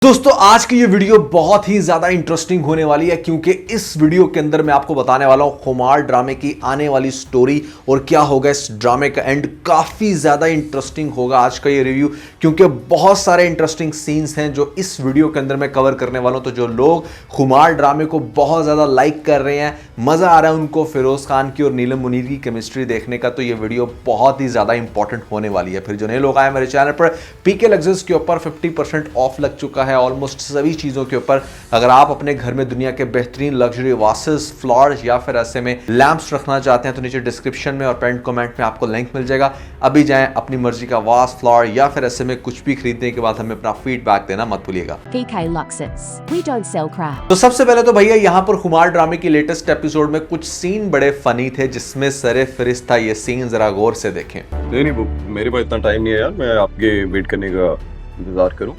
दोस्तों आज की ये वीडियो बहुत ही ज्यादा इंटरेस्टिंग होने वाली है क्योंकि इस वीडियो के अंदर मैं आपको बताने वाला हूं खुमार ड्रामे की आने वाली स्टोरी और क्या होगा इस ड्रामे का एंड। काफी ज्यादा इंटरेस्टिंग होगा आज का ये रिव्यू क्योंकि बहुत सारे इंटरेस्टिंग सीन्स हैं जो इस वीडियो के अंदर मैं कवर करने वाला हूं। तो जो लोग खुमार ड्रामे को बहुत ज्यादा लाइक कर रहे हैं, मजा आ रहा है उनको फिरोज खान की और नीलम मुनीर की केमिस्ट्री देखने का, तो ये वीडियो बहुत ही ज्यादा इंपॉर्टेंट होने वाली है। फिर जो नए लोग आए मेरे चैनल पर, पीके लग्जरीज के ऊपर 50% ऑफ लग चुका है ऑलमोस्ट सभी चीजों के ऊपर। अगर आप अपने घर में दुनिया के बेहतरीन लग्जरी वासेस, फ्लावर्स या फिर ऐसे में लैंप्स रखना चाहते हैं तो नीचे डिस्क्रिप्शन में और पेंट कमेंट में आपको लिंक मिल जाएगा। अभी जाएं, अपनी मर्जी का वास, फ्लावर या फिर ऐसे में कुछ भी खरीदने के बाद हमें अपना फीडबैक देना मत भूलिएगा। PK Luxus. We don't sell crap. तो सबसे पहले तो भैया यहाँ पर खुमार ड्रामे की लेटेस्ट एपिसोड में कुछ सीन बड़े फनी थे जिसमें सरे फिरिश्ता ये सीन जरा गौर से देखें। नहीं वो मेरे पास इतना टाइम नहीं है यार, मैं आपके वेट करने का इंतजार करूं।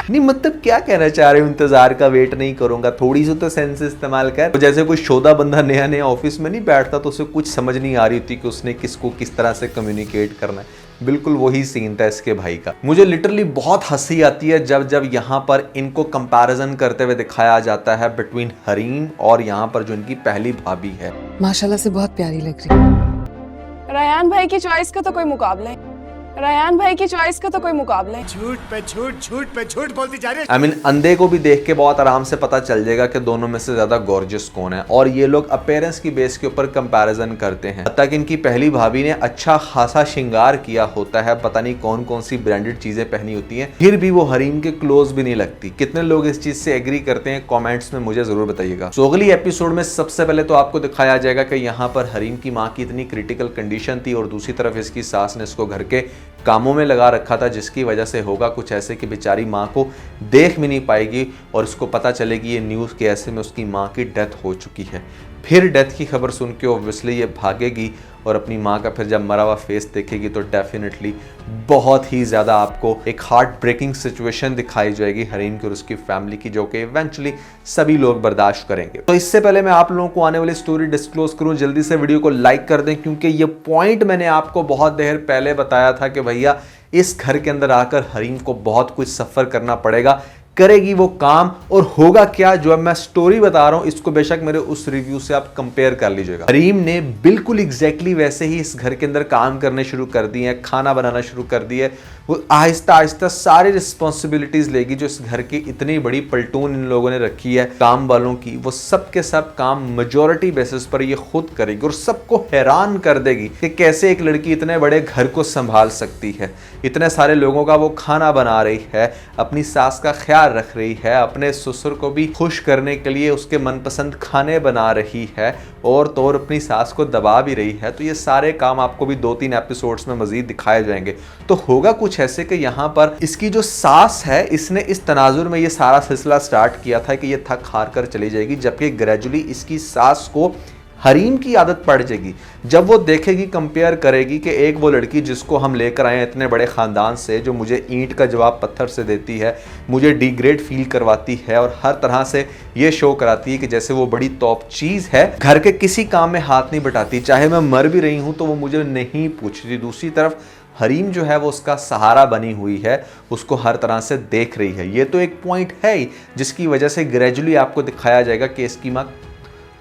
नहीं मतलब क्या कहना चाह रहे हो, इंतजार का वेट नहीं करूंगा, थोड़ी सी तो सेंस इस्तेमाल कर। तो जैसे कोई शोधा बंदा नया नया ऑफिस में नहीं बैठता तो उसे कुछ समझ नहीं आ रही थी कि उसने किसको किस तरह से कम्युनिकेट करना है। बिल्कुल वही सीन था इसके भाई का। मुझे लिटरली बहुत हंसी आती है जब यहाँ पर इनको कंपैरिजन करते हुए दिखाया जाता है बिटवीन हरीम और यहाँ पर जो इनकी पहली भाभी है। माशाल्लाह से बहुत प्यारी लग रही है। रायान भाई की चॉइस का तो कोई मुकाबला है। झूठ पे झूठ बोलती जा रही है। I mean, अंधे को भी देख के बहुत आराम से पता चल जाएगा कि दोनों में से ज्यादा गॉर्जियस कौन है। और ये लोग अपीयरेंस की बेस के ऊपर कंपैरिजन करते हैं। तक इनकी पहली भाभी ने अच्छा खासा श्रृंगार किया होता है, पता नहीं कौन कौन सी ब्रांडेड चीजें पहनी होती हैं, फिर भी वो हरीम के क्लोज भी नहीं लगती। कितने लोग इस चीज से एग्री करते हैं कॉमेंट्स में मुझे जरूर बताइएगा। तो अगली एपिसोड में सबसे पहले तो आपको दिखाया जाएगा कि यहाँ पर हरीम की माँ की इतनी क्रिटिकल कंडीशन थी और दूसरी तरफ इसकी सास ने इसको घर के कामों में लगा रखा था, जिसकी वजह से होगा कुछ ऐसे कि बेचारी माँ को देख भी नहीं पाएगी और इसको पता चलेगी ये न्यूज़ के ऐसे में उसकी माँ की डेथ हो चुकी है। फिर डेथ की खबर सुन के ऑब्वियसली ये भागेगी और अपनी माँ का फिर जब मरा हुआ फेस देखेगी तो डेफिनेटली बहुत ही ज़्यादा आपको एक हार्ट ब्रेकिंग सिचुएशन दिखाई जाएगी हरीम की और उसकी फैमिली की, जो कि इवेंचुअली सभी लोग बर्दाश्त करेंगे। तो इससे पहले मैं आप लोगों को आने वाली स्टोरी डिस्क्लोज करूं, जल्दी से वीडियो को लाइक कर दें क्योंकि ये पॉइंट मैंने आपको बहुत देर पहले बताया था कि भैया इस घर के अंदर आकर हरीम को बहुत कुछ सफ़र करना पड़ेगा। करेगी वो काम और होगा क्या, जो अब मैं स्टोरी बता रहा हूं इसको बेशक मेरे उस रिव्यू से आप कंपेयर कर लीजिएगा। हरीम ने बिल्कुल एग्जैक्टली वैसे ही इस घर के अंदर काम करने शुरू कर दिए हैं, खाना बनाना शुरू कर दिए। वो आहिस्ता आहिस्ता सारी रिस्पॉन्सिबिलिटीज लेगी जो इस घर की इतनी बड़ी पलटून इन लोगों ने रखी है काम वालों की, वो सब के सब काम मेजॉरिटी बेसिस पर ये खुद करेगी और सबको हैरान कर देगी कि कैसे एक लड़की इतने बड़े घर को संभाल सकती है, इतने सारे लोगों का वो खाना बना रही है, अपनी सास का ख्याल रख रही है, अपने ससुर को भी खुश करने के लिए उसके मनपसंद खाने बना रही है और तो और अपनी सास को दबा भी रही है। तो ये सारे काम आपको भी 2-3 एपिसोड्स में मजीद दिखाए जाएंगे। तो होगा कुछ ऐसे कि यहाँ पर इसकी जो सास है इसने इस तनाजुर में ये सारा सिलसिला स्टार्ट किया था कि ये थक हार कर चली जाएगी, जबकि ग्रेजुअली इसकी सास को हरीम की आदत पड़ जाएगी। जब वो देखेगी, कंपेयर करेगी कि एक वो लड़की जिसको हम लेकर आए हैं इतने बड़े ख़ानदान से, जो मुझे ईंट का जवाब पत्थर से देती है, मुझे डिग्रेड फील करवाती है और हर तरह से ये शो कराती है कि जैसे वो बड़ी टॉप चीज़ है, घर के किसी काम में हाथ नहीं बटाती, चाहे मैं मर भी रही हूँ तो वो मुझे नहीं पूछती। दूसरी तरफ हरीम जो है वो उसका सहारा बनी हुई है, उसको हर तरह से देख रही है। ये तो एक पॉइंट है ही जिसकी वजह से ग्रेजुअली आपको दिखाया जाएगा कि इसकी माँ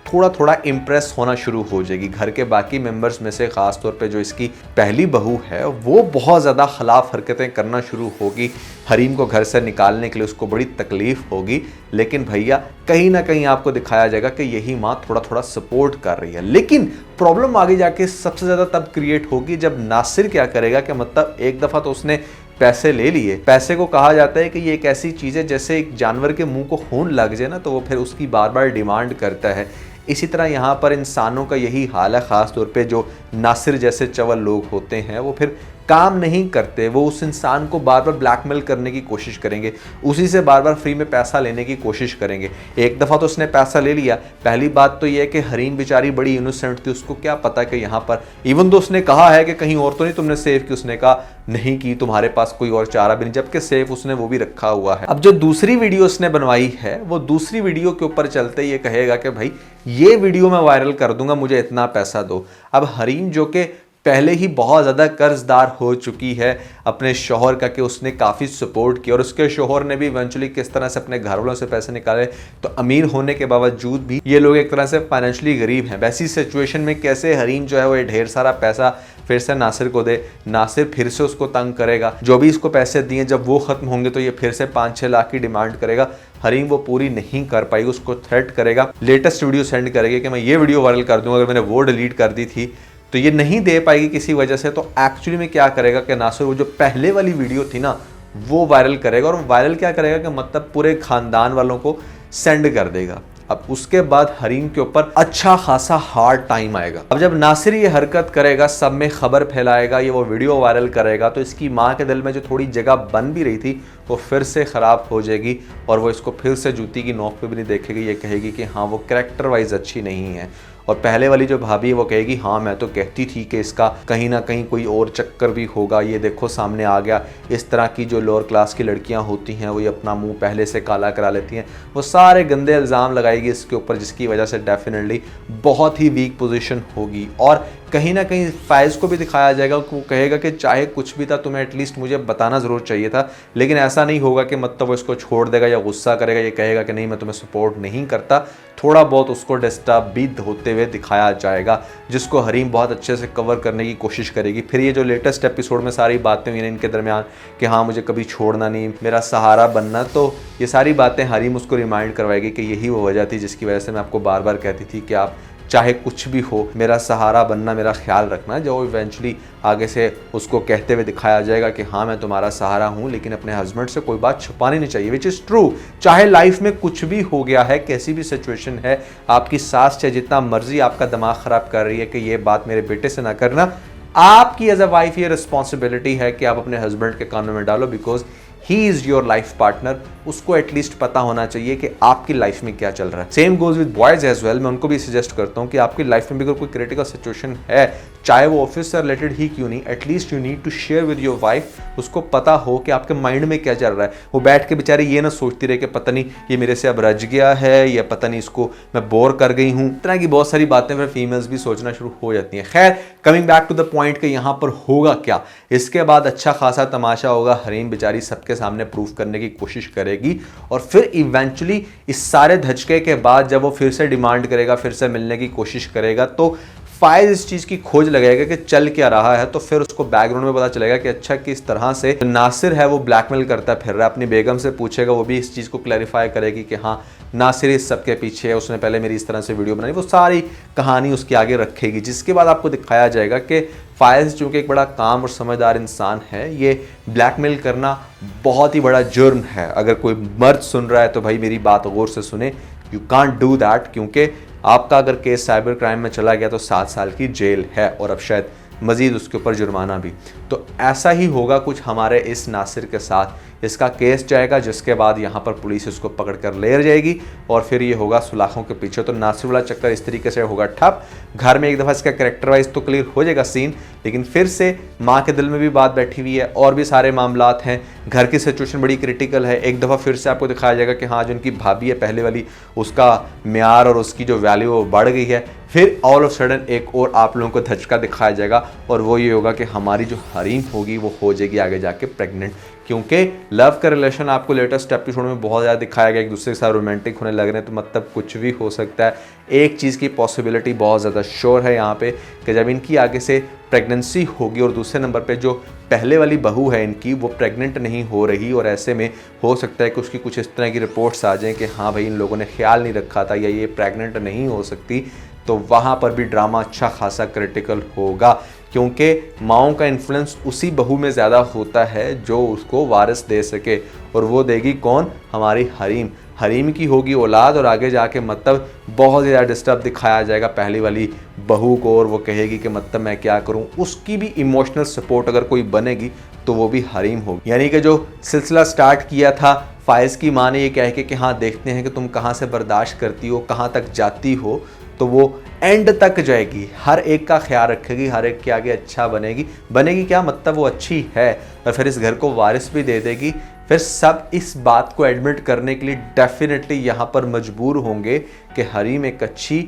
थोड़ा थोड़ा इम्प्रेस होना शुरू हो जाएगी। घर के बाकी मेंबर्स में से खास तौर पे जो इसकी पहली बहू है वो बहुत ज़्यादा खिलाफ हरकतें करना शुरू होगी। हरीम को घर से निकालने के लिए उसको बड़ी तकलीफ होगी, लेकिन भैया कहीं ना कहीं आपको दिखाया जाएगा कि यही माँ थोड़ा थोड़ा सपोर्ट कर रही है। लेकिन प्रॉब्लम आगे जाके सबसे ज़्यादा तब क्रिएट होगी जब नासिर क्या करेगा कि मतलब एक दफ़ा तो उसने पैसे ले लिए। पैसे को कहा जाता है कि ये एक ऐसी चीज़ है जैसे एक जानवर के मुंह को खून लग जाए ना तो वो फिर उसकी बार बार डिमांड करता है। इसी तरह यहाँ पर इंसानों का यही हाल है, ख़ास तौर पे जो नासिर जैसे चवल लोग होते हैं वो फिर काम नहीं करते, वो उस इंसान को बार बार ब्लैकमेल करने की कोशिश करेंगे, उसी से बार बार फ्री में पैसा लेने की कोशिश करेंगे। एक दफ़ा तो उसने पैसा ले लिया। पहली बात तो ये है कि हरीम बेचारी बड़ी इनोसेंट थी, उसको क्या पता कि यहाँ पर इवन तो उसने कहा है कि कहीं और तो नहीं तुमने सेव की, उसने कहा नहीं की, तुम्हारे पास कोई और चारा भी नहीं, जबकि सेफ उसने वो भी रखा हुआ है। अब जो दूसरी वीडियो उसने बनवाई है वो दूसरी वीडियो के ऊपर चलते ये कहेगा कि भाई ये वीडियो मैं वायरल कर दूंगा, मुझे इतना पैसा दो। अब हरीम जो कि पहले ही बहुत ज़्यादा कर्जदार हो चुकी है अपने शौहर का कि उसने काफ़ी सपोर्ट किया और उसके शौहर ने भी इवेंचुअली किस तरह से अपने घर वालों से पैसे निकाले। तो अमीर होने के बावजूद भी ये लोग एक तरह से फाइनेंशियली गरीब हैं। वैसी सिचुएशन में कैसे हरीम जो है वो ढेर सारा पैसा फिर से नासिर को दे, नासिर फिर से उसको तंग करेगा, जो भी इसको पैसे दिए जब वो ख़त्म होंगे तो ये फिर से 5-6 लाख की डिमांड करेगा। हरीम वो पूरी नहीं कर पाएगी, उसको थ्रेट करेगा, लेटेस्ट वीडियो सेंड करेगी कि मैं ये वीडियो वायरल कर दूंगा, अगर मैंने वो डिलीट कर दी थी तो ये नहीं दे पाएगी किसी वजह से। तो एक्चुअली में क्या करेगा कि नासिर वो जो पहले वाली वीडियो थी ना वो वायरल करेगा, और वायरल क्या करेगा कि मतलब पूरे खानदान वालों को सेंड कर देगा। अब उसके बाद हरीम के ऊपर अच्छा खासा हार्ड टाइम आएगा। अब जब नासिर ये हरकत करेगा, सब में खबर फैलाएगा, ये वो वीडियो वायरल करेगा, तो इसकी माँ के दिल में जो थोड़ी जगह बन भी रही थी वो फिर से ख़राब हो जाएगी और वो इसको फिर से जूती की नोक पे भी नहीं देखेगी। ये कहेगी कि हाँ वो कैरेक्टर वाइज अच्छी नहीं है। और पहले वाली जो भाभी है वो कहेगी हाँ मैं तो कहती थी कि इसका कहीं ना कहीं कोई और चक्कर भी होगा, ये देखो सामने आ गया। इस तरह की जो लोअर क्लास की लड़कियां होती हैं वो ये अपना मुंह पहले से काला करा लेती हैं। वो सारे गंदे इल्ज़ाम लगाएगी इसके ऊपर, जिसकी वजह से डेफिनेटली बहुत ही वीक पोजीशन होगी। और कहीं ना कहीं फायज़ को भी दिखाया जाएगा, वो कहेगा कि चाहे कुछ भी था तुम्हें एटलीस्ट मुझे बताना ज़रूर चाहिए था। लेकिन ऐसा नहीं होगा कि मतलब वो इसको छोड़ देगा या गुस्सा करेगा, ये कहेगा कि नहीं मैं तुम्हें सपोर्ट नहीं करता। थोड़ा बहुत उसको डिस्टर्ब भी होते हुए दिखाया जाएगा, जिसको हरीम बहुत अच्छे से कवर करने की कोशिश करेगी। फिर ये जो लेटेस्ट एपिसोड में सारी बातें हुई इनके दरमियान कि हाँ मुझे कभी छोड़ना नहीं, मेरा सहारा बनना, तो ये सारी बातें हरीम उसको रिमाइंड करवाएगी कि यही वो वजह थी जिसकी वजह से मैं आपको बार बार कहती थी कि आप चाहे कुछ भी हो मेरा सहारा बनना, मेरा ख्याल रखना। जो इवेंचुअली आगे से उसको कहते हुए दिखाया जाएगा कि हाँ मैं तुम्हारा सहारा हूँ, लेकिन अपने हस्बैंड से कोई बात छुपानी नहीं चाहिए, विच इज़ ट्रू। चाहे लाइफ में कुछ भी हो गया है, कैसी भी सिचुएशन है, आपकी सास चाहे जितना मर्जी आपका दिमाग ख़राब कर रही है कि ये बात मेरे बेटे से ना करना, आपकी एज अ वाइफ ये रिस्पॉन्सिबिलिटी है कि आप अपने हस्बैंड के कानों में डालो, because he is your life partner. उसको एटलीस्ट पता होना चाहिए कि आपकी लाइफ में क्या चल रहा है। Same goes with boys as well. मैं उनको भी सजेस्ट करता हूँ कि आपकी लाइफ में भी अगर कोई क्रिटिकल सिचुएशन है, चाहे वो ऑफिस से रिलेटेड ही क्यों नहीं, at least you need to share with your wife. उसको पता हो कि आपके माइंड में क्या चल रहा है। वो बैठ के बेचारी ये ना सोचती रहे कि पता नहीं ये मेरे से अब रज गया है या पता नहीं इसको मैं बोर कर गई हूँ। इस तरह की बहुत सारी बातें फिर फीमेल्स भी सोचना शुरू हो जाती हैं। खैर, coming back to the point कि यहाँ पर होगा क्या। इसके बाद अच्छा खासा तमाशा होगा। हरीम बेचारी सबके सामने प्रूफ करने की कोशिश करेगी और फिर इवेंचुअली इस सारे धचके के बाद जब वो फिर से डिमांड करेगा, फिर से मिलने की कोशिश करेगा, तो फायज़ इस चीज़ की खोज लगाएगा कि चल क्या रहा है। तो फिर उसको बैकग्राउंड में पता चलेगा कि अच्छा किस तरह से नासिर है वो ब्लैकमेल करता फिर रहा है। अपनी बेगम से पूछेगा, वो भी इस चीज़ को क्लैरिफाई करेगी कि हाँ नासिर इस सब के पीछे है, उसने पहले मेरी इस तरह से वीडियो बनाई। वो सारी कहानी उसके आगे रखेगी, जिसके बाद आपको दिखाया जाएगा कि फायज़ चूँकि एक बड़ा काम और समझदार इंसान है, ये ब्लैकमेल करना बहुत ही बड़ा जुर्म है। अगर कोई मर्द सुन रहा है तो भाई मेरी बात गौर से सुने, यू कांट डू दैट, क्योंकि आपका अगर केस साइबर क्राइम में चला गया तो 7 साल की जेल है और अब शायद मज़ीद उसके ऊपर जुर्माना भी। तो ऐसा ही होगा कुछ हमारे इस नासिर के साथ। इसका केस जाएगा, जिसके बाद यहाँ पर पुलिस इसको पकड़ कर ले जाएगी और फिर ये होगा सुलाखों के पीछे। तो नासिर वाला चक्कर इस तरीके से होगा ठप। घर में एक दफ़ा इसका कैरेक्टर वाइज तो क्लियर हो जाएगा सीन, लेकिन फिर से माँ के दिल में भी बात बैठी हुई है और भी सारे मामलात हैं। घर की सिचुएशन बड़ी क्रिटिकल है। एक दफ़ा फिर से आपको दिखाया जाएगा कि हाँ जो उनकी भाभी है पहले वाली, उसका म्यार और उसकी जो वैल्यू वो बढ़ गई है। फिर ऑल ऑफ सडन एक और आप लोगों को धचका दिखाया जाएगा और वो ये होगा कि हमारी जो हरीम होगी वो हो जाएगी आगे जाके प्रेग्नेंट, क्योंकि लव का रिलेशन आपको लेटेस्ट एपिसोड में बहुत ज़्यादा दिखाया गया, एक दूसरे के साथ रोमांटिक होने लग रहे हैं, तो मतलब कुछ भी हो सकता है। एक चीज़ की पॉसिबिलिटी बहुत ज़्यादा श्योर है यहाँ पे कि जब इनकी आगे से प्रेगनेंसी होगी और दूसरे नंबर पे जो पहले वाली बहू है इनकी वो प्रेग्नेंट नहीं हो रही, और ऐसे में हो सकता है कि उसकी कुछ इस तरह की रिपोर्ट्स आ जाएँ कि हाँ भाई इन लोगों ने ख्याल नहीं रखा था या ये प्रेग्नेंट नहीं हो सकती, तो वहाँ पर भी ड्रामा अच्छा खासा क्रिटिकल होगा, क्योंकि माओं का इन्फ्लुएंस उसी बहू में ज़्यादा होता है जो उसको वारिस दे सके, और वो देगी कौन? हमारी हरीम। हरीम की होगी औलाद और आगे जाके मतलब बहुत ज़्यादा डिस्टर्ब दिखाया जाएगा पहली वाली बहू को, और वो कहेगी कि मतलब मैं क्या करूं। उसकी भी इमोशनल सपोर्ट अगर कोई बनेगी तो वो भी हरीम होगी। यानी कि जो सिलसिला स्टार्ट किया था फायज़ की माँ ने ये कह के कि हाँ देखते हैं कि तुम कहाँ से बर्दाश्त करती हो, कहाँ तक जाती हो, तो वो एंड तक जाएगी, हर एक का ख्याल रखेगी, हर एक के आगे अच्छा बनेगी क्या मतलब वो अच्छी है, और फिर इस घर को वारिस भी दे देगी। फिर सब इस बात को एडमिट करने के लिए डेफिनेटली यहाँ पर मजबूर होंगे कि हरीम एक अच्छी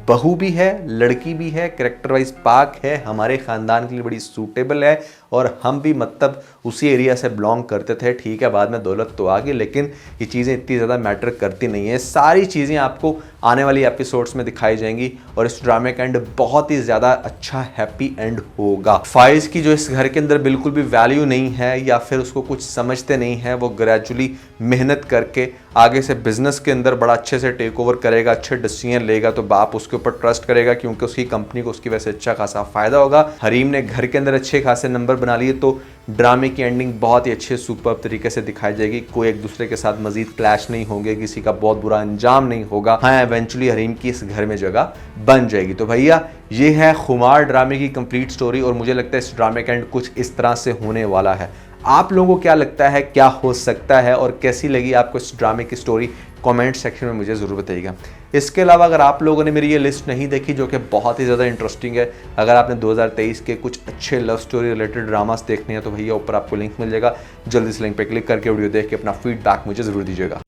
बहू भी है, लड़की भी है, कैरेक्टर वाइज पाक है, हमारे ख़ानदान के लिए बड़ी सूटेबल है और हम भी मतलब उसी एरिया से बिलोंग करते थे। ठीक है, बाद में दौलत तो आ गई, लेकिन ये चीज़ें इतनी ज़्यादा मैटर करती नहीं है। सारी चीज़ें आपको आने वाली एपिसोड्स में दिखाई जाएंगी और इस ड्रामे का एंड बहुत ही ज़्यादा अच्छा हैप्पी एंड होगा। फाइज की जो इस घर के अंदर बिल्कुल भी वैल्यू नहीं है या फिर उसको कुछ समझते नहीं है, वो ग्रेजुअली मेहनत करके आगे से बिजनेस के अंदर बड़ा अच्छे से टेक ओवर करेगा, अच्छे डिसीजन लेगा तो बाप उसके ऊपर ट्रस्ट करेगा क्योंकि उसकी कंपनी को उसकी वजह से अच्छा खासा फायदा होगा। हरीम ने घर के अंदर अच्छे खासे नंबर बना लिए तो ड्रामे की एंडिंग बहुत ही अच्छे सुपर तरीके से दिखाई जाएगी। कोई एक दूसरे के साथ मजीद क्लैश नहीं होंगे, किसी का बहुत बुरा अंजाम नहीं होगा। हाँ, इवेंचुअली हरीम की इस घर में जगह बन जाएगी। तो भैया ये है खुमार ड्रामे की कंप्लीट स्टोरी और मुझे लगता है इस ड्रामे का एंड कुछ इस तरह से होने वाला है। आप लोगों को क्या लगता है, क्या हो सकता है और कैसी लगी आपको इस ड्रामे की स्टोरी, कमेंट सेक्शन में मुझे ज़रूर बताइएगा। इसके अलावा अगर आप लोगों ने मेरी ये लिस्ट नहीं देखी जो कि बहुत ही ज़्यादा इंटरेस्टिंग है, अगर आपने 2023 के कुछ अच्छे लव स्टोरी रिलेटेड ड्रामास देखने हैं तो भैया ऊपर आपको लिंक मिल जाएगा, जल्दी से लिंक पे क्लिक करके वीडियो देख के अपना फीडबैक मुझे ज़रूर दीजिएगा।